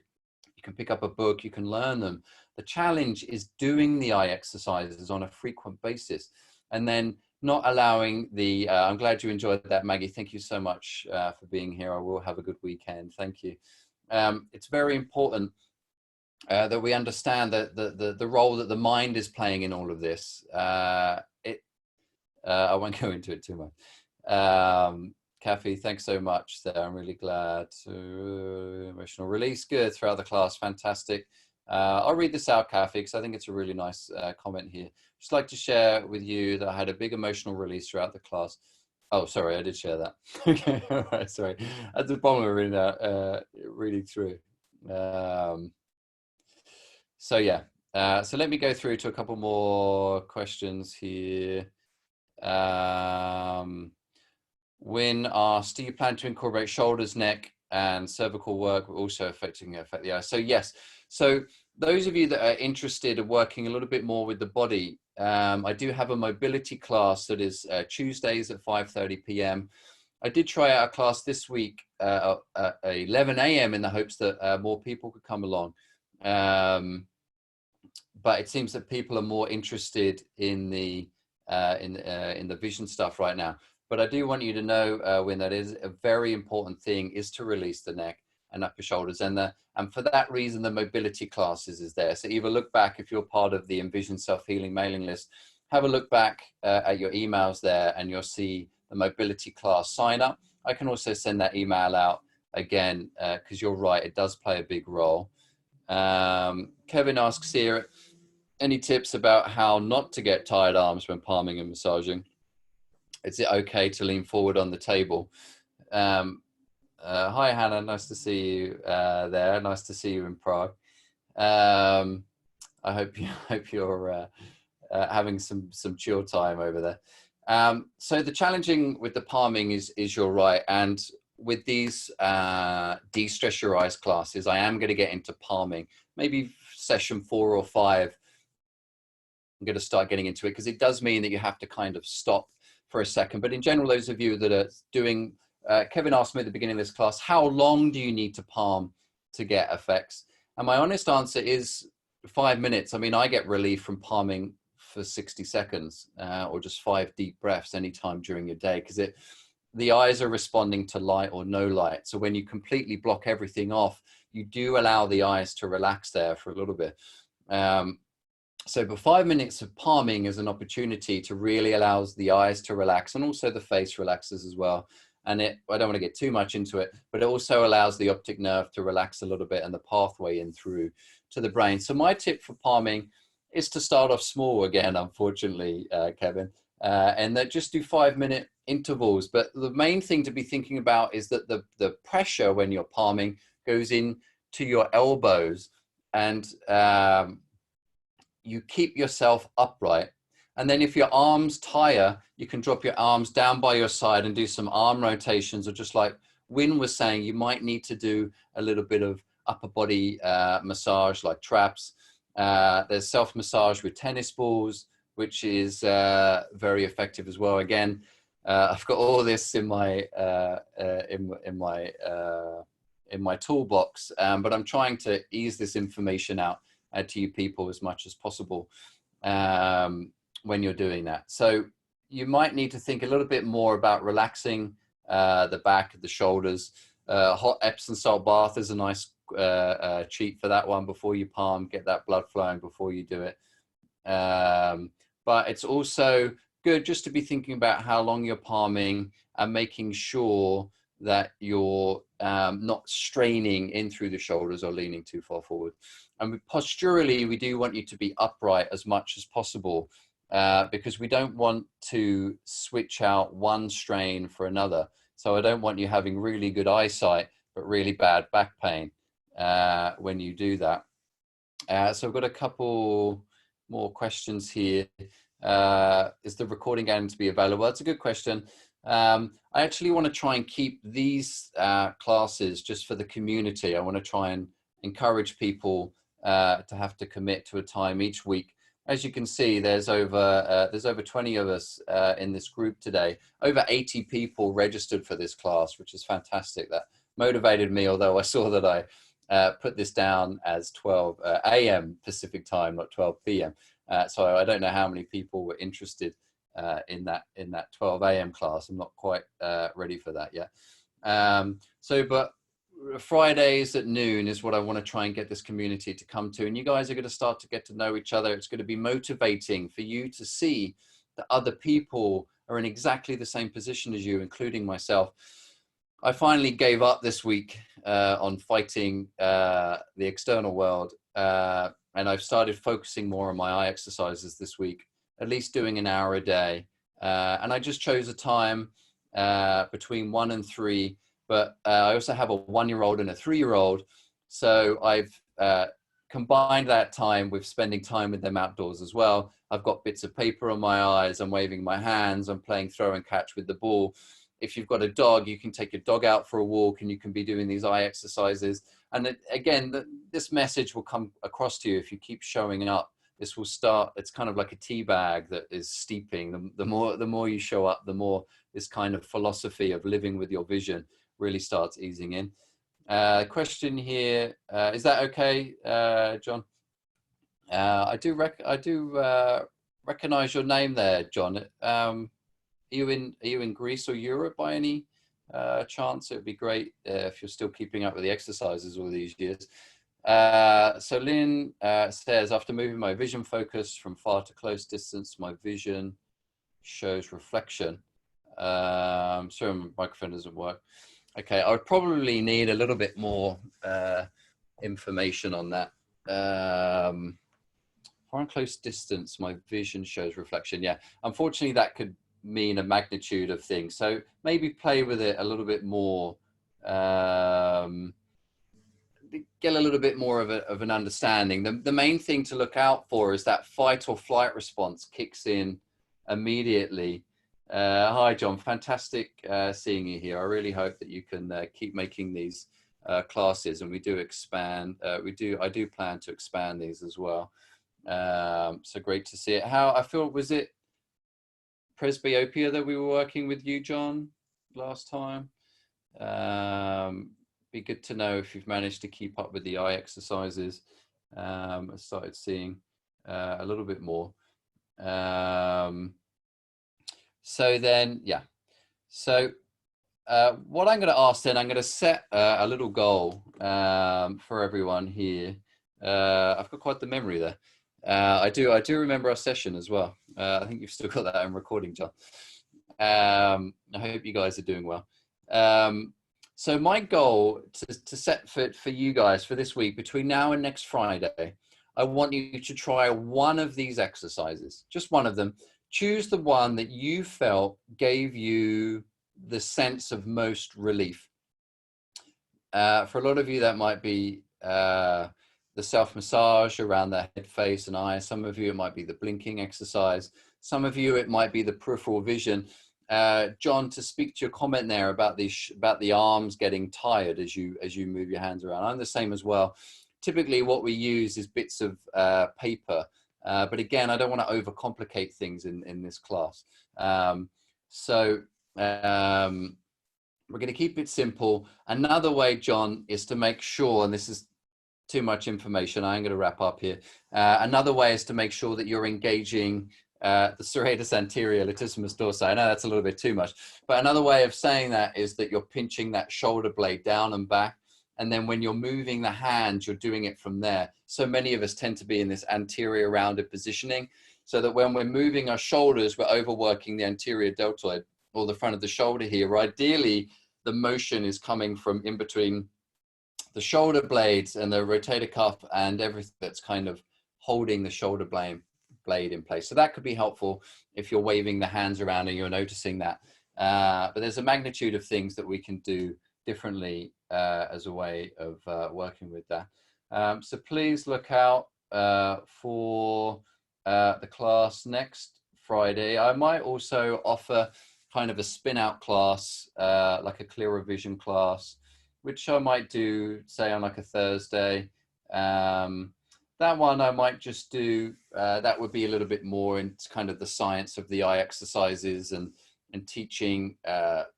You can pick up a book, you can learn them. The challenge is doing the eye exercises on a frequent basis, and then not allowing the, I'm glad you enjoyed that, Maggie. Thank you so much for being here. I will have a good weekend. Thank you. It's very important that we understand that the role that the mind is playing in all of this. I won't go into it too much. Kathy, thanks so much there. I'm really glad. Emotional release, good throughout the class, fantastic. I'll read this out, Kathy, because I think it's a really nice comment here. Just like to share with you that I had a big emotional release throughout the class. Oh, sorry, I did share that. Okay, all right, sorry. At the bottom of reading through. So yeah, so let me go through to a couple more questions here. Wynn asked, do you plan to incorporate shoulders, neck, and cervical work also affect the eye? So yes, so those of you that are interested in working a little bit more with the body, I do have a mobility class that is Tuesdays at 5:30 p.m. I did try out a class this week at 11 a.m. in the hopes that more people could come along. But it seems that people are more interested in the vision stuff right now. But I do want you to know, when that is a very important thing, is to release the neck and upper shoulders, and for that reason, the mobility classes is there. So either look back, if you're part of the Envision self-healing mailing list, have a look back at your emails there, and you'll see the mobility class sign up. I can also send that email out again, because you're right, it does play a big role. Kevin asks here, any tips about how not to get tired arms when palming and massaging? Is it okay to lean forward on the table? Hi, Hannah. Nice to see you there. Nice to see you in Prague. I hope you're having some chill time over there. So the challenging with the palming is you're right, and with these de-stress your eyes classes, I am going to get into palming. Maybe session 4 or 5, I'm going to start getting into it, because it does mean that you have to kind of stop for a second. But in general, those of you that are doing, Kevin asked me at the beginning of this class, how long do you need to palm to get effects? And my honest answer is 5 minutes. I mean, I get relief from palming for 60 seconds or just 5 deep breaths anytime during your day, because the eyes are responding to light or no light. So when you completely block everything off, you do allow the eyes to relax there for a little bit. So for 5 minutes of palming is an opportunity to really allow the eyes to relax, and also the face relaxes as well. And I don't want to get too much into it, but it also allows the optic nerve to relax a little bit and the pathway in through to the brain. So my tip for palming is to start off small again, unfortunately, Kevin, and that just do 5-minute intervals. But the main thing to be thinking about is that the pressure when you're palming goes in to your elbows, and you keep yourself upright. And then if your arms tire, you can drop your arms down by your side and do some arm rotations, or just like Win was saying, you might need to do a little bit of upper body massage, like traps. There's self-massage with tennis balls, which is very effective as well. Again, I've got all this in my in my toolbox, but I'm trying to ease this information out to you people as much as possible when you're doing that. So you might need to think a little bit more about relaxing the back, the shoulders. Hot Epsom salt bath is a nice cheat for that one before you palm, get that blood flowing before you do it. But it's also good just to be thinking about how long you're palming and making sure that you're not straining in through the shoulders or leaning too far forward. And posturally, we do want you to be upright as much as possible, because we don't want to switch out one strain for another. So I don't want you having really good eyesight, but really bad back pain when you do that. So I've got a couple more questions here. Is the recording going to be available? That's a good question. I actually want to try and keep these classes just for the community. I want to try and encourage people to have to commit to a time each week. As you can see, there's over 20 of us in this group today. Over 80 people registered for this class, which is fantastic. That motivated me, although I saw that I put this down as 12 a.m. Pacific time, not 12 p.m. So I don't know how many people were interested in that 12 a.m. class. I'm not quite ready for that yet. But Fridays at noon is what I want to try and get this community to come to. And you guys are going to start to get to know each other. It's going to be motivating for you to see that other people are in exactly the same position as you, including myself. I finally gave up this week on fighting the external world. And I've started focusing more on my eye exercises this week, at least doing an hour a day. And I just chose a time between 1 and 3. But I also have a 1-year-old and a 3-year-old. So I've combined that time with spending time with them outdoors as well. I've got bits of paper on my eyes. I'm waving my hands. I'm playing throw and catch with the ball. If you've got a dog, you can take your dog out for a walk and you can be doing these eye exercises. And again, this message will come across to you if you keep showing up. This will start, it's kind of like a tea bag that is steeping. The more you show up, the more this kind of philosophy of living with your vision really starts easing in. Question here, is that okay, John? I do recognize your name there, John. Are you in Greece or Europe by any chance? It would be great if you're still keeping up with the exercises all these years. So Lynn says, after moving my vision focus from far to close distance, my vision shows reflection. Sorry, my microphone doesn't work. Okay, I would probably need a little bit more information on that. far and close distance, my vision shows reflection. Yeah, unfortunately, that could mean a magnitude of things. So maybe play with it a little bit more. Get a little bit more of an understanding. The main thing to look out for is that fight or flight response kicks in immediately. Hi, John. Fantastic seeing you here. I really hope that you can keep making these classes, and we do expand. I do plan to expand these as well. So great to see it. How I feel, was it presbyopia that we were working with you, John, last time? Be good to know if you've managed to keep up with the eye exercises. I started seeing a little bit more. So then, yeah. So what I'm going to ask then, I'm going to set a little goal for everyone here. I've got quite the memory there. I do remember our session as well. I think you've still got that in recording, John. I hope you guys are doing well. So my goal to set for you guys for this week, between now and next Friday, I want you to try one of these exercises, just one of them. Choose the one that you felt gave you the sense of most relief. For a lot of you, that might be the self-massage around the head, face, and eyes. Some of you, it might be the blinking exercise. Some of you, it might be the peripheral vision. John, to speak to your comment there about the arms getting tired as you move your hands around. I'm the same as well. Typically, what we use is bits of paper, but again, I don't want to overcomplicate things in this class. We're going to keep it simple. Another way, John, is to make sure, and this is too much information, I'm going to wrap up here. Another way is to make sure that you're engaging the serratus anterior, latissimus dorsi. I know that's a little bit too much, but another way of saying that is that you're pinching that shoulder blade down and back. And then when you're moving the hand, you're doing it from there. So many of us tend to be in this anterior rounded positioning, so that when we're moving our shoulders, we're overworking the anterior deltoid, or the front of the shoulder here. Ideally, the motion is coming from in between the shoulder blades and the rotator cuff and everything that's kind of holding the shoulder blade in place. So that could be helpful if you're waving the hands around and you're noticing that. But there's a magnitude of things that we can do differently as a way of working with that. So please look out for the class next Friday. I might also offer kind of a spin out class, like a clearer vision class, which I might do, say, on like a Thursday. That one I might just do, that would be a little bit more into kind of the science of the eye exercises and teaching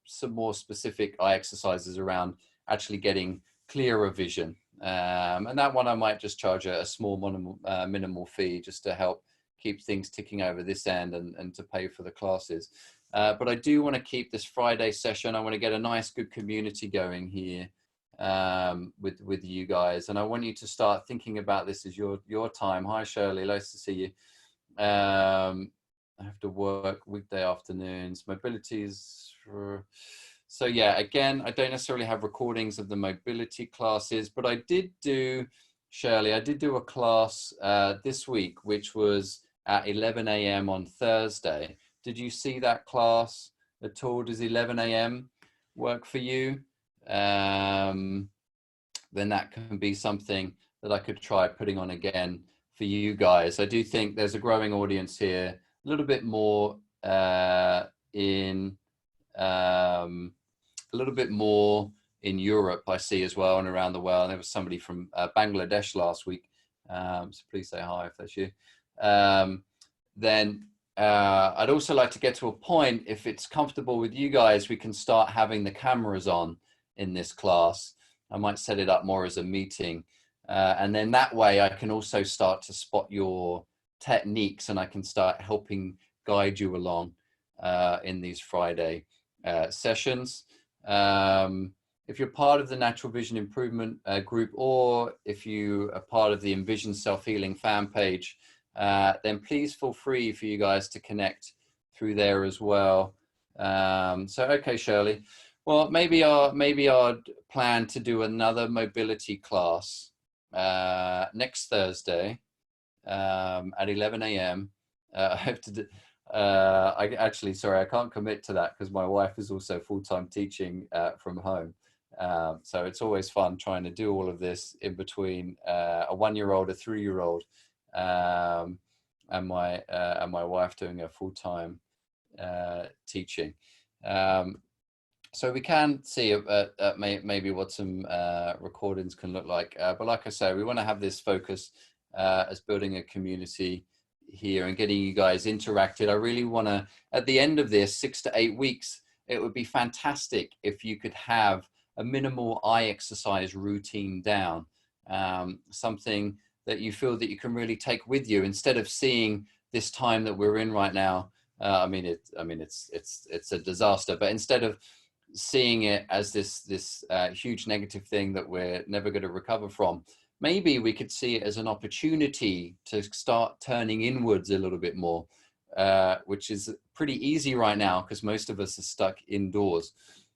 some more specific eye exercises around actually getting clearer vision. And that one I might just charge a small minimal fee just to help keep things ticking over this end and to pay for the classes. But I do want to keep this Friday session. I want to get a nice, good community going here with you guys. And I want you to start thinking about this as your time. Hi, Shirley. Nice to see you. I have to work weekday afternoons. Mobilities. So yeah, again, I don't necessarily have recordings of the mobility classes, but I did do, Shirley, I did do a class this week, which was at 11 a.m. on Thursday. Did you see that class at all? Does 11 a.m. work for you? Then that can be something that I could try putting on again for you guys. I do think there's a growing audience here, a little bit more in Europe, I see as well, and around the world. There was somebody from Bangladesh last week, so please say hi if that's you. Then I'd also like to get to a point, if it's comfortable with you guys, we can start having the cameras on in this class. I might set it up more as a meeting. And then that way I can also start to spot your techniques, and I can start helping guide you along in these Friday sessions. If you're part of the Natural Vision Improvement group, or if you are part of the Envision Self-Healing fan page, then please feel free for you guys to connect through there as well. So, okay, Shirley. Well, maybe I'd plan to do another mobility class next Thursday. at 11 a.m. I have to do, sorry, I can't commit to that because my wife is also full-time teaching from home. So it's always fun trying to do all of this in between a 1-year-old, a 3-year-old, and my wife doing a full-time teaching. So we can see maybe what some recordings can look like. But like I say, we want to have this focus as building a community here and getting you guys interacted. I really want to, at the end of this 6 to 8 weeks, it would be fantastic if you could have a minimal eye exercise routine down, something that you feel that you can really take with you instead of seeing this time that we're in right now. It's a disaster, but instead of seeing it as this huge negative thing that we're never going to recover from, maybe we could see it as an opportunity to start turning inwards a little bit more, which is pretty easy right now because most of us are stuck indoors.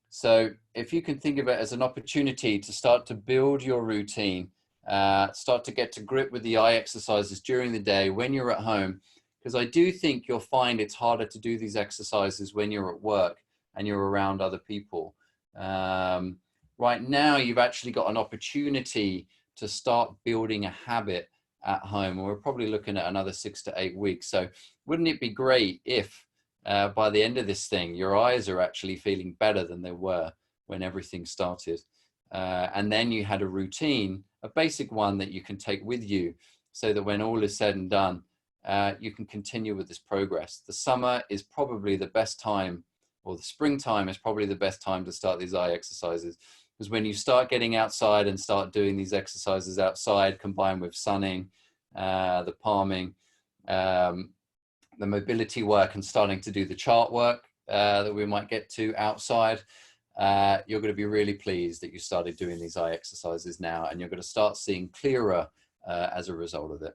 So if you can think of it as an opportunity to start to build your routine, start to get to grip with the eye exercises during the day when you're at home, because I do think you'll find it's harder to do these exercises when you're at work and you're around other people. Right now, you've actually got an opportunity to start building a habit at home. And we're probably looking at another 6 to 8 weeks. So wouldn't it be great if by the end of this thing, your eyes are actually feeling better than they were when everything started? And then you had a routine, a basic one that you can take with you so that when all is said and done, you can continue with this progress. The summer is probably the best time, or the springtime is probably the best time to start these eye exercises, because when you start getting outside and start doing these exercises outside, combined with sunning, the palming, the mobility work, and starting to do the chart work that we might get to outside, you're going to be really pleased that you started doing these eye exercises now, and you're going to start seeing clearer as a result of it.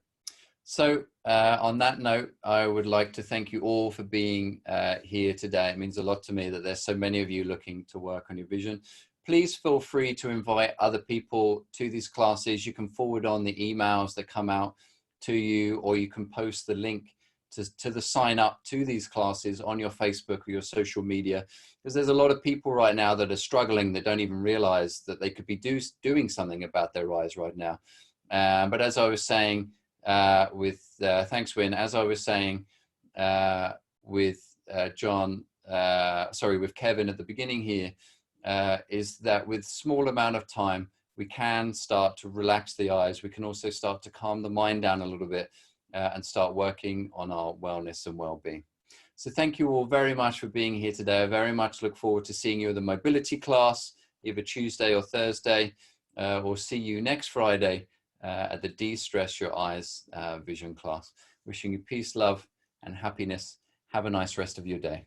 So on that note, I would like to thank you all for being here today. It means a lot to me that there's so many of you looking to work on your vision. Please feel free to invite other people to these classes. You can forward on the emails that come out to you, or you can post the link to the sign up to these classes on your Facebook or your social media, because there's a lot of people right now that are struggling that don't even realize that they could be doing something about their eyes right now. But as I was saying, thanks, Win, as I was saying with with Kevin at the beginning here, is that with small amount of time, we can start to relax the eyes. We can also start to calm the mind down a little bit and start working on our wellness and well-being. So thank you all very much for being here today. I very much look forward to seeing you at the mobility class, either Tuesday or Thursday, or see you next Friday at the De-Stress Your Eyes vision class. Wishing you peace, love, and happiness. Have a nice rest of your day.